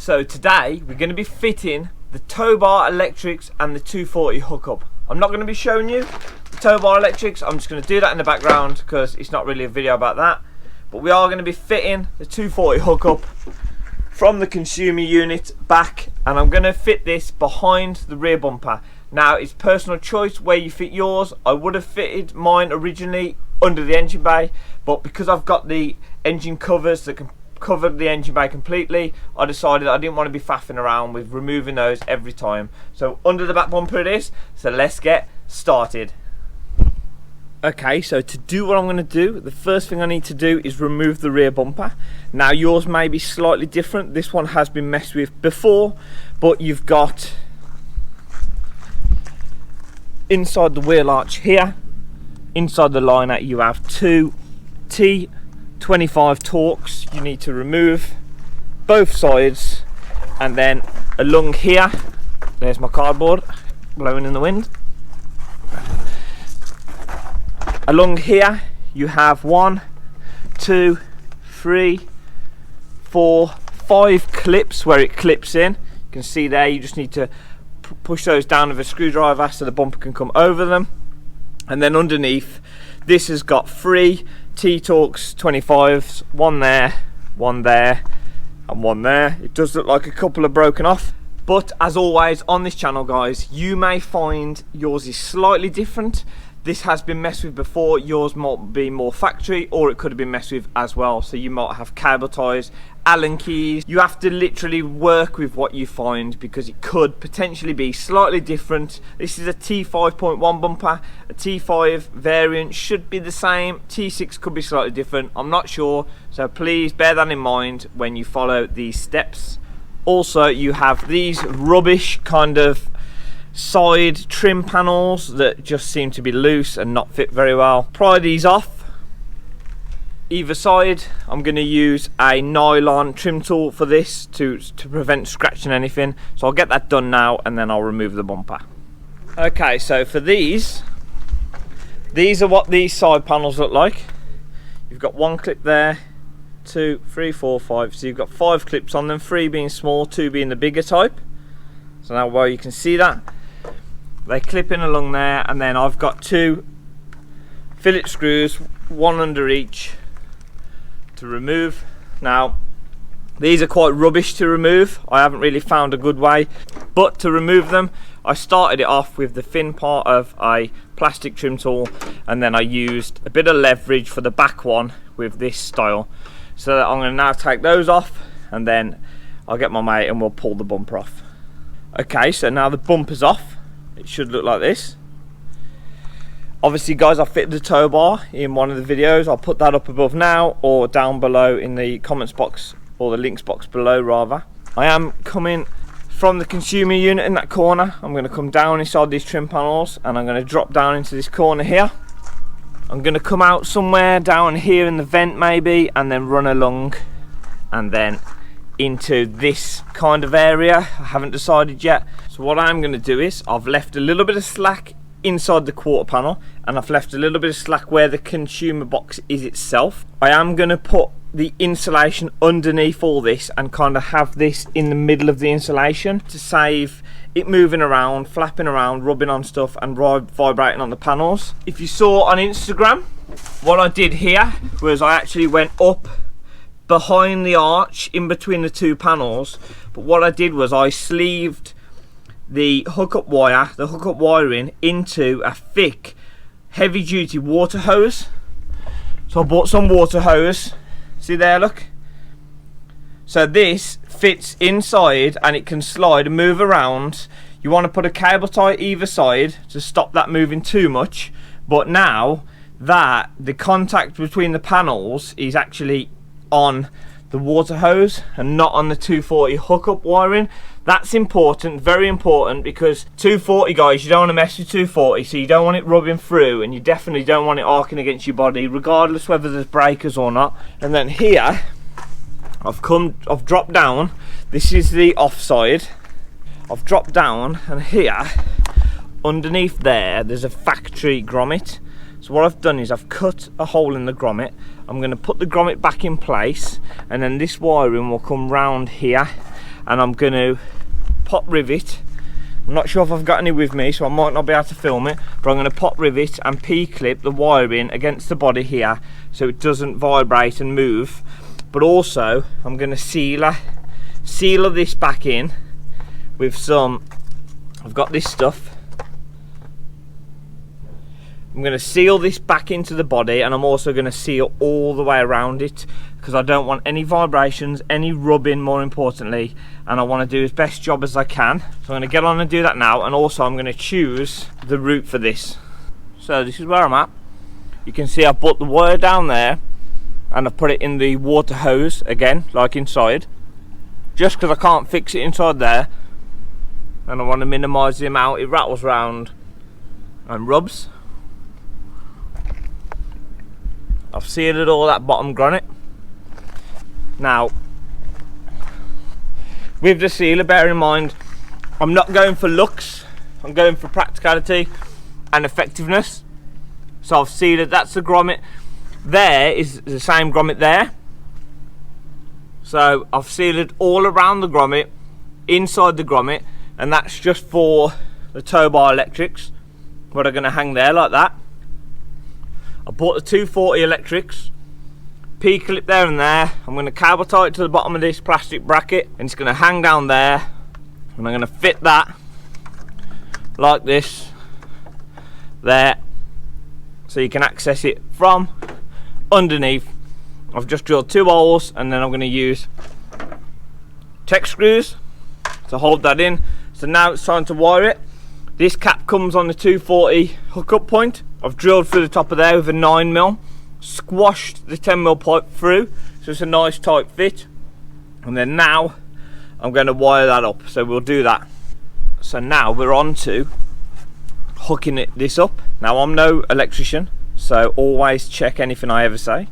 So today we're going to be fitting the tow bar electrics and the 240 hookup. I'm not going to be showing you the tow bar electrics, I'm just going to do that in the background because it's not really a video about that. But we are going to be fitting the 240 hookup from the consumer unit back, and I'm going to fit this behind the rear bumper. Now it's personal choice where you fit yours. I would have fitted mine originally under the engine bay, but because I've got the engine covers that can cover the engine bay completely, I decided I didn't want to be faffing around with removing those every time. So under the back bumper it is, so let's get started. Okay, so to do what I'm going to do, the first thing I need to do is remove the rear bumper. Now yours may be slightly different, this one has been messed with before, but you've got inside the wheel arch here, inside the liner you have two T25 Torx you need to remove both sides, and then along here, there's my cardboard blowing in the wind. Along here you have 1, 2, 3, 4, 5 clips where it clips in. You can see there, you just need to push those down with a screwdriver so the bumper can come over them. And then underneath, this has got 3 T-Torx 25s, one there, and one there. It does look like a couple are broken off, but as always on this channel guys, you may find yours is slightly different. This has been messed with before, yours might be more factory, or it could have been messed with as well. So you might have cable ties, Allen keys. You have to literally work with what you find because it could potentially be slightly different. This is a T5.1 bumper, a T5 variant should be the same, T6 could be slightly different, I'm not sure. So please bear that in mind when you follow these steps. Also you have these rubbish kind of side trim panels that just seem to be loose and not fit very well. Pry these off either side. I'm going to use a nylon trim tool for this to prevent scratching anything, so I'll get that done now and then I'll remove the bumper. Okay, so for these are what these side panels look like. You've got 1 clip there, 2, 3, 4, 5, so you've got 5 clips on them, 3 being small, 2 being the bigger type. So now you can see that they clip in along there, and then I've got 2 Phillips screws, 1 under each to remove. Now these are quite rubbish to remove, I haven't really found a good way, but to remove them I started it off with the thin part of a plastic trim tool, and then I used a bit of leverage for the back one with this style. So that I'm going to now take those off, and then I'll get my mate and we'll pull the bumper off. Okay, so now the bumper's off. It should look like this. Obviously guys, I fitted the tow bar in one of the videos. I'll put that up above now or down below in the comments box, or the links box below rather. I am coming from the consumer unit in that corner. I'm going to come down inside these trim panels and I'm going to drop down into this corner here. I'm going to come out somewhere down here in the vent maybe, and then run along and then into this kind of area. I haven't decided yet. So what I'm going to do is I've left a little bit of slack inside the quarter panel, and I've left a little bit of slack where the consumer box is itself. I am going to put the insulation underneath all this and kind of have this in the middle of the insulation to save it moving around, flapping around, rubbing on stuff and vibrating on the panels. If you saw on Instagram, what I did here was I actually went up behind the arch in between the 2 panels, but what I did was I sleeved the hookup wiring into a thick heavy duty water hose. So I bought some water hose, see there, look, so this fits inside and it can slide and move around. You want to put a cable tie either side to stop that moving too much, but now that the contact between the panels is actually on the water hose and not on the 240 hookup wiring. That's important, very important, because 240 guys, you don't want to mess with 240, so you don't want it rubbing through, and you definitely don't want it arcing against your body regardless whether there's breakers or not. And then here I've dropped down, this is the offside, I've dropped down, and here underneath there's a factory grommet. So what I've done is I've cut a hole in the grommet. I'm going to put the grommet back in place, and then this wiring will come round here, and I'm going to pop rivet. I'm not sure if I've got any with me, so I might not be able to film it, but I'm going to pop rivet and P-clip the wiring against the body here so it doesn't vibrate and move. But also I'm going to seal this back in with some, I've got this stuff. I'm going to seal this back into the body, and I'm also going to seal all the way around it because I don't want any vibrations, any rubbing more importantly, and I want to do as best job as I can. So I'm going to get on and do that now, and also I'm going to choose the route for this. So this is where I'm at. You can see I've put the wire down there and I've put it in the water hose again, like inside, just because I can't fix it inside there and I want to minimise the amount it rattles round and rubs. I've sealed all that bottom granite. Now, with the sealer, bear in mind, I'm not going for looks, I'm going for practicality and effectiveness. So I've sealed, that's the grommet. There is the same grommet there. So I've sealed all around the grommet, inside the grommet, and that's just for the tow bar electrics, what are going to hang there like that. I bought the 240 electrics, P-clip there and there. I'm going to cable tie it to the bottom of this plastic bracket, and it's going to hang down there, and I'm going to fit that like this there so you can access it from underneath. I've just drilled 2 holes, and then I'm going to use Tech screws to hold that in. So now it's time to wire it. This cap comes on the 240 hookup point. I've drilled through the top of there with a 9mm, squashed the 10mm pipe through, so it's a nice tight fit. And then now I'm going to wire that up, so we'll do that. So now we're on to hooking this up. Now I'm no electrician, so always check anything I ever say,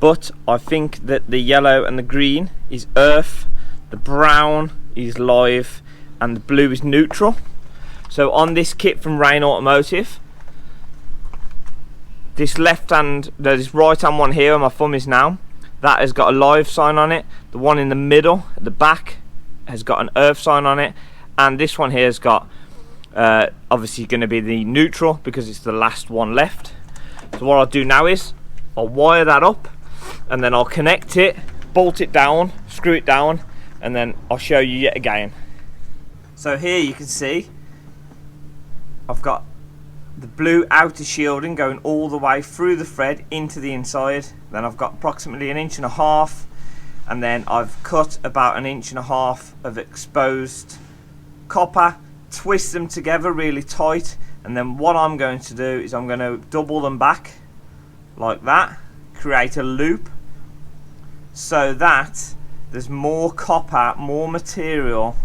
but I think that the yellow and the green is earth, the brown is live, and the blue is neutral. So on this kit from Rain Automotive, this left hand, this right hand one here where my thumb is now, that has got a live sign on it. The one in the middle at the back has got an earth sign on it, and this one here has got obviously going to be the neutral because it's the last one left. So what I'll do now is I'll wire that up, and then I'll connect it, bolt it down, screw it down, and then I'll show you yet again. So here you can see I've got the blue outer shielding going all the way through the thread into the inside. Then I've got approximately 1.5 inches, and then I've cut about 1.5 inches of exposed copper, twist them together really tight, and then what I'm going to do is I'm going to double them back like that, create a loop so that there's more copper, more material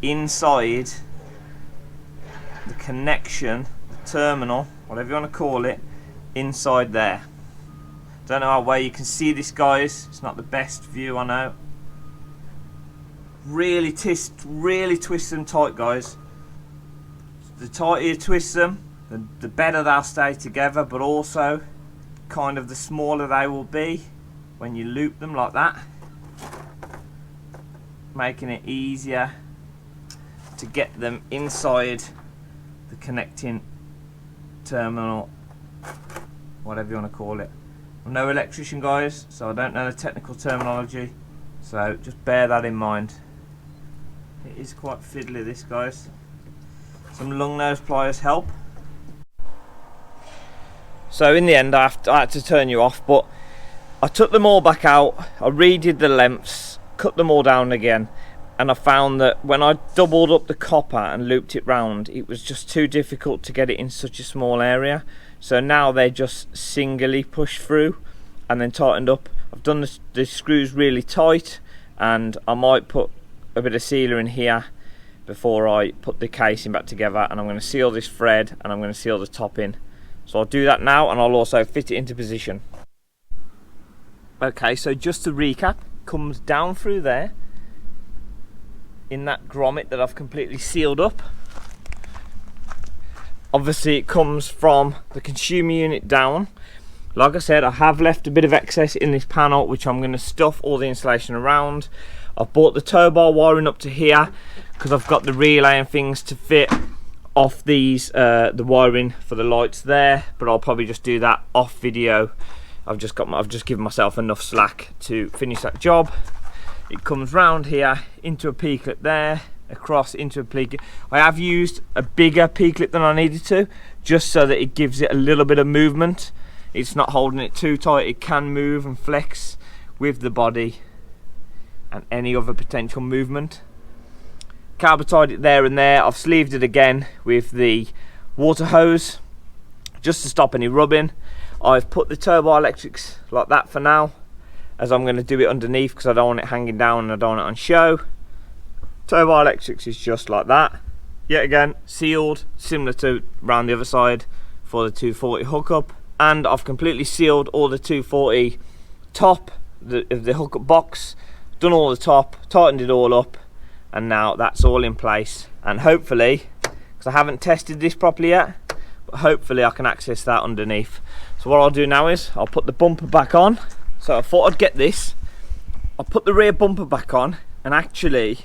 inside the connection, the terminal, whatever you want to call it, inside there. Don't know how well you can see this, guys. It's not the best view, I know. Really twist them tight, guys. The tighter you twist them, the better they'll stay together, but also kind of the smaller they will be when you loop them like that, making it easier to get them inside the connecting terminal, whatever you want to call it. I'm no electrician, guys, so I don't know the technical terminology, so just bear that in mind. It is quite fiddly, this, guys. Some long nose pliers help. So in the end I had to turn you off, but I took them all back out, I redid the lengths, cut them all down again, and I found that when I doubled up the copper and looped it round, it was just too difficult to get it in such a small area. So now they just singly push through and then tightened up. I've done the screws really tight, and I might put a bit of sealer in here before I put the casing back together, and I'm going to seal this thread and I'm going to seal the top in. So I'll do that now, and I'll also fit it into position. Okay, so just to recap, comes down through there in that grommet that I've completely sealed up. Obviously it comes from the consumer unit down. Like I said, I have left a bit of excess in this panel, which I'm going to stuff all the insulation around. I've bought the tow bar wiring up to here because I've got the relay and things to fit off these, the wiring for the lights there, but I'll probably just do that off video. I've just given myself enough slack to finish that job. It comes round here into a P-clip there, across into a P-clip. I have used a bigger P-clip than I needed to, just so that it gives it a little bit of movement. It's not holding it too tight. It can move and flex with the body and any other potential movement. Carbotied it there and there. I've sleeved it again with the water hose just to stop any rubbing. I've put the tow bar electrics like that for now, as I'm going to do it underneath because I don't want it hanging down and I don't want it on show. Tow bar electrics is just like that. Yet again, sealed, similar to around the other side for the 240 hookup. And I've completely sealed all the 240 top of the hookup box, done all the top, tightened it all up, and now that's all in place. And hopefully, because I haven't tested this properly yet, but hopefully I can access that underneath. So what I'll do now is I'll put the bumper back on. So I thought I'd get this. I'll put the rear bumper back on, and actually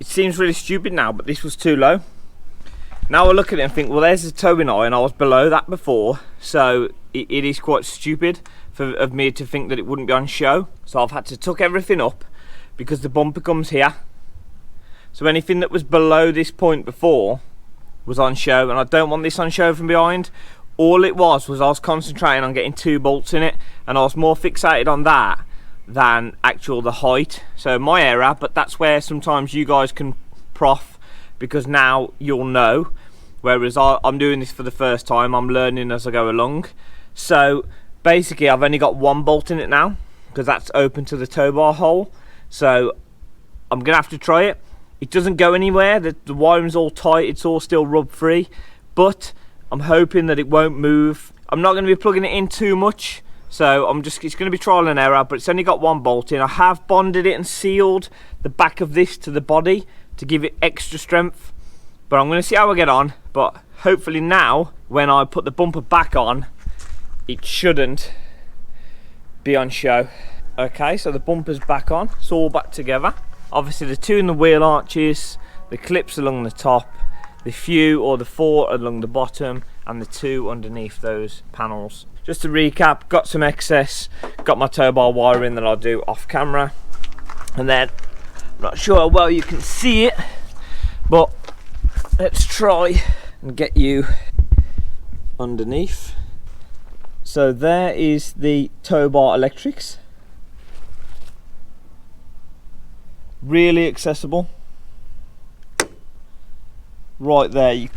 it seems really stupid now, but this was too low. Now I look at it and think, well, there's the towing eye and I was below that before, so it is quite stupid of me to think that it wouldn't be on show. So I've had to tuck everything up because the bumper comes here. So anything that was below this point before was on show, and I don't want this on show from behind. All it was I was concentrating on getting 2 bolts in it, and I was more fixated on that than the height. So my error, but that's where sometimes you guys can prof, because now you'll know, whereas I'm doing this for the first time. I'm learning as I go along. So basically I've only got 1 bolt in it now because that's open to the tow bar hole, so I'm gonna have to try it. It doesn't go anywhere, the wiring's all tight, it's all still rub free, but I'm hoping that it won't move. I'm not going to be plugging it in too much, so it's going to be trial and error, but it's only got 1 bolt in. I have bonded it and sealed the back of this to the body to give it extra strength, but I'm going to see how I get on. But hopefully now, when I put the bumper back on, it shouldn't be on show. Okay, so the bumper's back on, it's all back together. Obviously the 2 in the wheel arches, the clips along the top, the few or the 4 along the bottom, and the 2 underneath those panels. Just to recap, got some excess, got my tow bar wiring that I'll do off camera, and then I'm not sure how well you can see it, but let's try and get you underneath. So there is the tow bar electrics, really accessible. Right there, you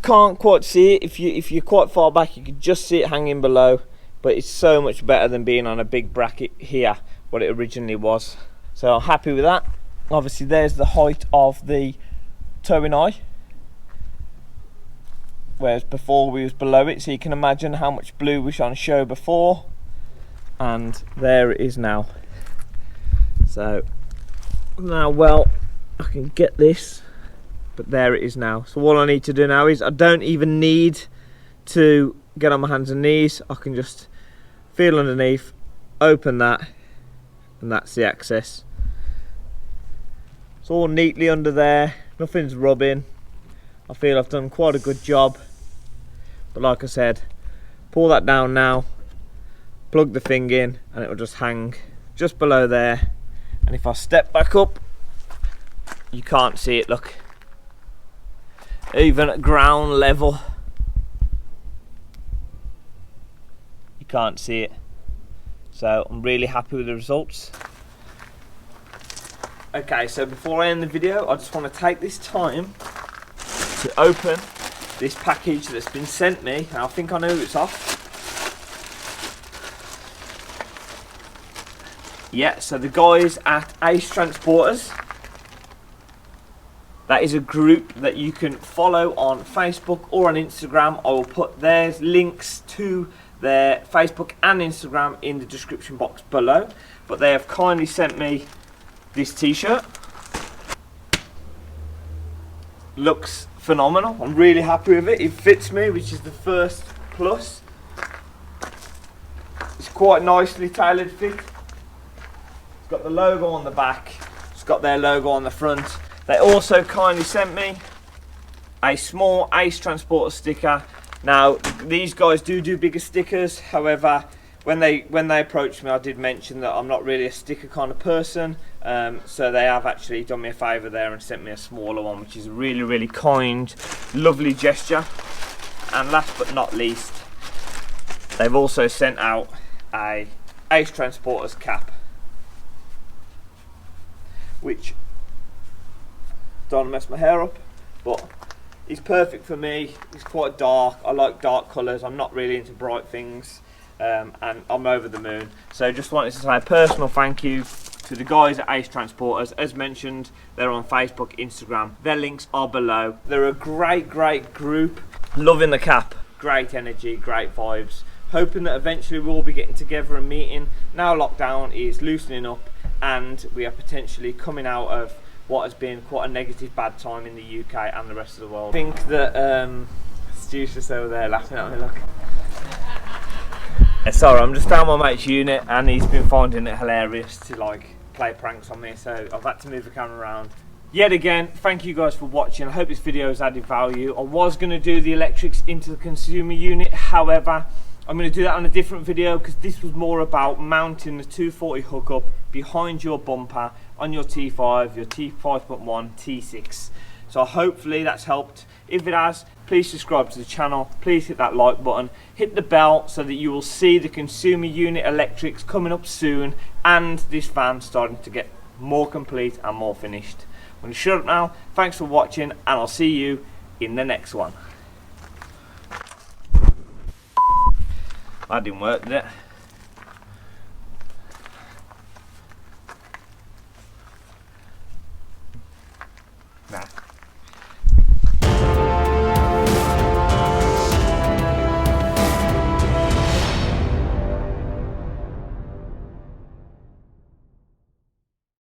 can't quite see it. If you're quite far back, you can just see it hanging below, but it's so much better than being on a big bracket here, what it originally was. So I'm happy with that. Obviously there's the height of the towing eye, whereas before we was below it, so you can imagine how much blue was on show before, and there it is now. So now, well, I can get this, but there it is now. So all I need to do now is I don't even need to get on my hands and knees. I can just feel underneath, open that, and that's the access. It's all neatly under there, nothing's rubbing. I feel I've done quite a good job, but like I said, pull that down now, plug the thing in, and it will just hang just below there. And if I step back up, you can't see it, look. Even at ground level, you can't see it. So I'm really happy with the results. Okay, so before I end the video, I just want to take this time to open this package that's been sent me, and I think I know who it's off. Yeah, so the guys at Ace Transporters. That is a group that you can follow on Facebook or on Instagram. I will put their links to their Facebook and Instagram in the description box below. But they have kindly sent me this t-shirt. Looks phenomenal. I'm really happy with it. It fits me, which is the first plus. It's quite nicely tailored fit. It's got the logo on the back. It's got their logo on the front. They also kindly sent me a small Ace Transporter sticker. Now these guys do bigger stickers, however when they approached me I did mention that I'm not really a sticker kind of person, so they have actually done me a favour there and sent me a smaller one, which is a really kind, lovely gesture. And last but not least, they've also sent out a Ace Transporters cap, which don't mess my hair up, but it's perfect for me. It's quite dark. I like dark colours. I'm not really into bright things, and I'm over the moon. So just wanted to say a personal thank you to the guys at Ace Transporters. As mentioned, they're on Facebook, Instagram. Their links are below. They're a great group. Loving the cap. Great energy, great vibes. Hoping that eventually we'll be getting together and meeting. Now lockdown is loosening up and we are potentially coming out of what has been quite a negative bad time in the UK and the rest of the world. I think that Stu's just over there laughing at me, look. Sorry, I'm just down my mate's unit and he's been finding it hilarious to like play pranks on me, so I've had to move the camera around. Yet again, thank you guys for watching. I hope this video has added value. I was going to do the electrics into the consumer unit, however I'm going to do that on a different video because this was more about mounting the 240 hookup behind your bumper on your T5, your T5.1, T6. So hopefully that's helped. If it has, please subscribe to the channel. Please hit that like button. Hit the bell so that you will see the consumer unit electrics coming up soon and this van starting to get more complete and more finished. I'm going to shut up now. Thanks for watching and I'll see you in the next one. That didn't work, did it?